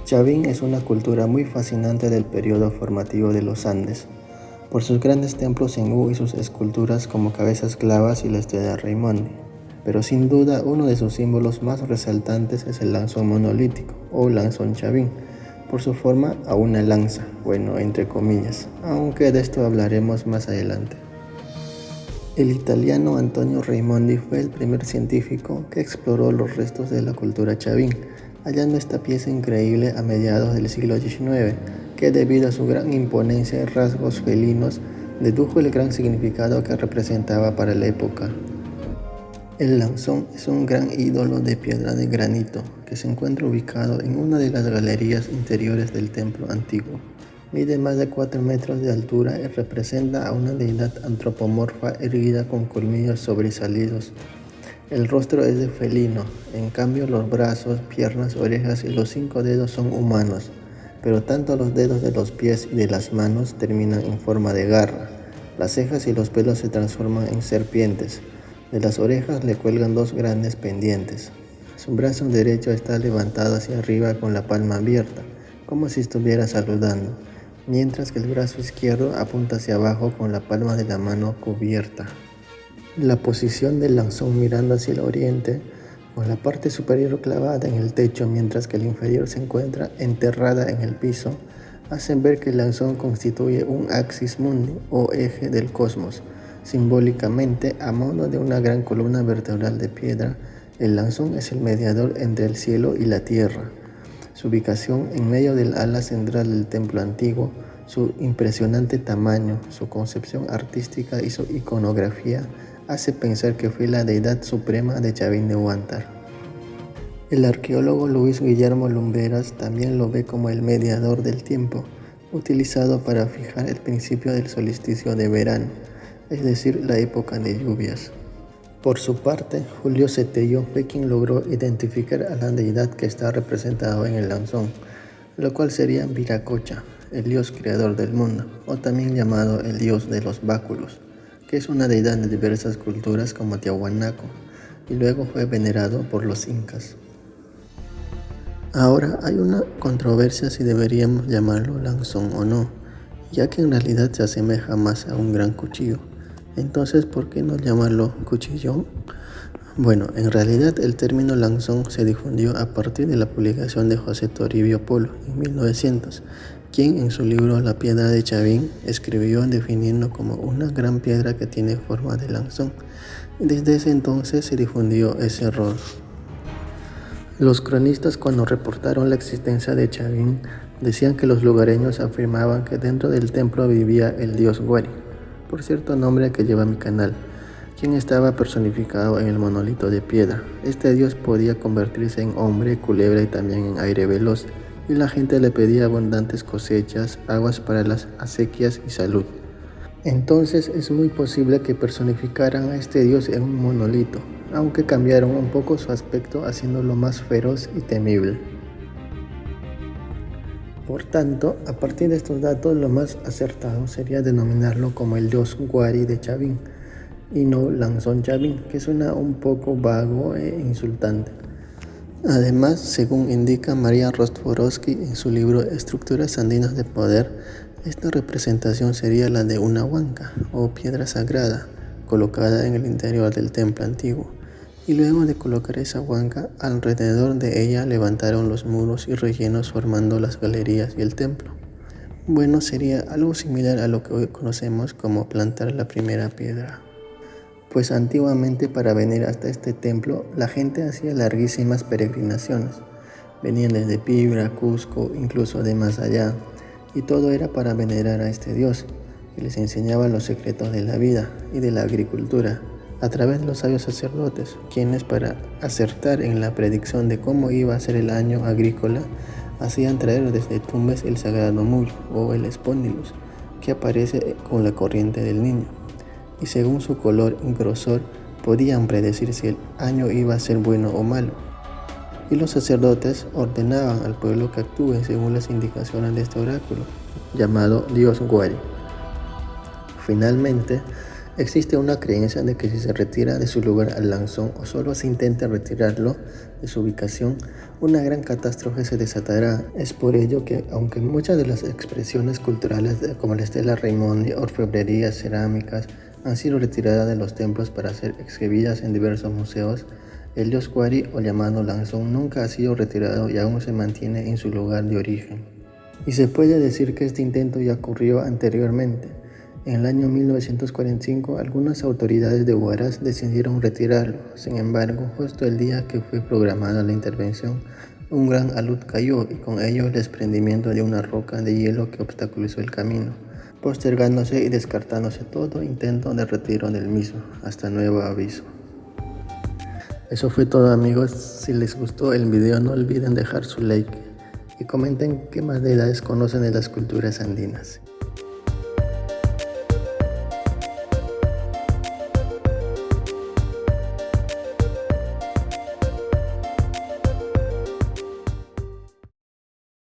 Chavín es una cultura muy fascinante del periodo formativo de los Andes, por sus grandes templos en U y sus esculturas como cabezas clavas y la estrella Raimondi. Pero sin duda uno de sus símbolos más resaltantes es el lanzón monolítico o lanzón Chavín, por su forma a una lanza, bueno, entre comillas, aunque de esto hablaremos más adelante. El italiano Antonio Raimondi fue el primer científico que exploró los restos de la cultura Chavín, hallando esta pieza increíble a mediados del siglo XIX, que debido a su gran imponencia y rasgos felinos, dedujo el gran significado que representaba para la época. El lanzón es un gran ídolo de piedra de granito que se encuentra ubicado en una de las galerías interiores del templo antiguo. Mide más de 4 metros de altura y representa a una deidad antropomorfa erguida con colmillos sobresalidos. El rostro es de felino, en cambio los brazos, piernas, orejas y los 5 dedos son humanos, pero tanto los dedos de los pies y de las manos terminan en forma de garra. Las cejas y los pelos se transforman en serpientes. De las orejas le cuelgan 2 grandes pendientes. Su brazo derecho está levantado hacia arriba con la palma abierta, como si estuviera saludando, mientras que el brazo izquierdo apunta hacia abajo con la palma de la mano cubierta. La posición del lanzón mirando hacia el oriente, con la parte superior clavada en el techo mientras que la inferior se encuentra enterrada en el piso, hacen ver que el lanzón constituye un axis mundi o eje del cosmos. Simbólicamente, a modo de una gran columna vertebral de piedra, el lanzón es el mediador entre el cielo y la tierra. Su ubicación en medio del ala central del templo antiguo, su impresionante tamaño, su concepción artística y su iconografía hace pensar que fue la deidad suprema de Chavín de Huántar. El arqueólogo Luis Guillermo Lumberas también lo ve como el mediador del tiempo, utilizado para fijar el principio del solsticio de verano, es decir, la época de lluvias. Por su parte, Julio Cetello fue quien logró identificar a la deidad que está representado en el lanzón, lo cual sería Viracocha, el dios creador del mundo, o también llamado el dios de los báculos, que es una deidad de diversas culturas como Tiahuanaco, y luego fue venerado por los incas. Ahora hay una controversia si deberíamos llamarlo lanzón o no, ya que en realidad se asemeja más a un gran cuchillo. Entonces, ¿por qué no llamarlo cuchillón? Bueno, en realidad el término lanzón se difundió a partir de la publicación de José Toribio Polo en 1900, quien en su libro La piedra de Chavín escribió definiendo como una gran piedra que tiene forma de lanzón, y desde ese entonces se difundió ese error. Los cronistas, cuando reportaron la existencia de Chavín, decían que los lugareños afirmaban que dentro del templo vivía el dios Guari, por cierto nombre que lleva mi canal, quien estaba personificado en el monolito de piedra. Este dios podía convertirse en hombre, culebra y también en aire veloz, y la gente le pedía abundantes cosechas, aguas para las acequias y salud. Entonces es muy posible que personificaran a este dios en un monolito, aunque cambiaron un poco su aspecto haciéndolo más feroz y temible. Por tanto, a partir de estos datos, lo más acertado sería denominarlo como el dios Guari de Chavín, y no lanzón Chavín, que suena un poco vago e insultante. Además, según indica María Rostvorowski en su libro Estructuras andinas de poder, esta representación sería la de una huanca o piedra sagrada colocada en el interior del templo antiguo, y luego de colocar esa huanca, alrededor de ella levantaron los muros y rellenos formando las galerías y el templo. Bueno, sería algo similar a lo que hoy conocemos como plantar la primera piedra. Pues antiguamente para venir hasta este templo la gente hacía larguísimas peregrinaciones. Venían desde Piura, Cusco, incluso de más allá, y todo era para venerar a este dios, que les enseñaba los secretos de la vida y de la agricultura, a través de los sabios sacerdotes, quienes para acertar en la predicción de cómo iba a ser el año agrícola, hacían traer desde Tumbes el sagrado mullo o el espóndilus, que aparece con la corriente del Niño, y según su color y grosor podían predecir si el año iba a ser bueno o malo. Y los sacerdotes ordenaban al pueblo que actúe según las indicaciones de este oráculo, llamado Dios Guari. Finalmente, Existe una creencia de que si se retira de su lugar al Lanzón o solo se intenta retirarlo de su ubicación, una gran catástrofe se desatará. Es por ello que, aunque muchas de las expresiones culturales como la estela Raimondi, orfebrerías, cerámicas, han sido retiradas de los templos para ser exhibidas en diversos museos, el dios Huari o llamado Lanzón nunca ha sido retirado y aún se mantiene en su lugar de origen. Y se puede decir que este intento ya ocurrió anteriormente. En el año 1945, algunas autoridades de Huaraz decidieron retirarlo. Sin embargo, justo el día que fue programada la intervención, un gran alud cayó y con ello el desprendimiento de una roca de hielo que obstaculizó el camino, postergándose y descartándose todo intento de retiro del mismo, hasta nuevo aviso. Eso fue todo, amigos. Si les gustó el video, no olviden dejar su like y comenten qué más deidades conocen de las culturas andinas.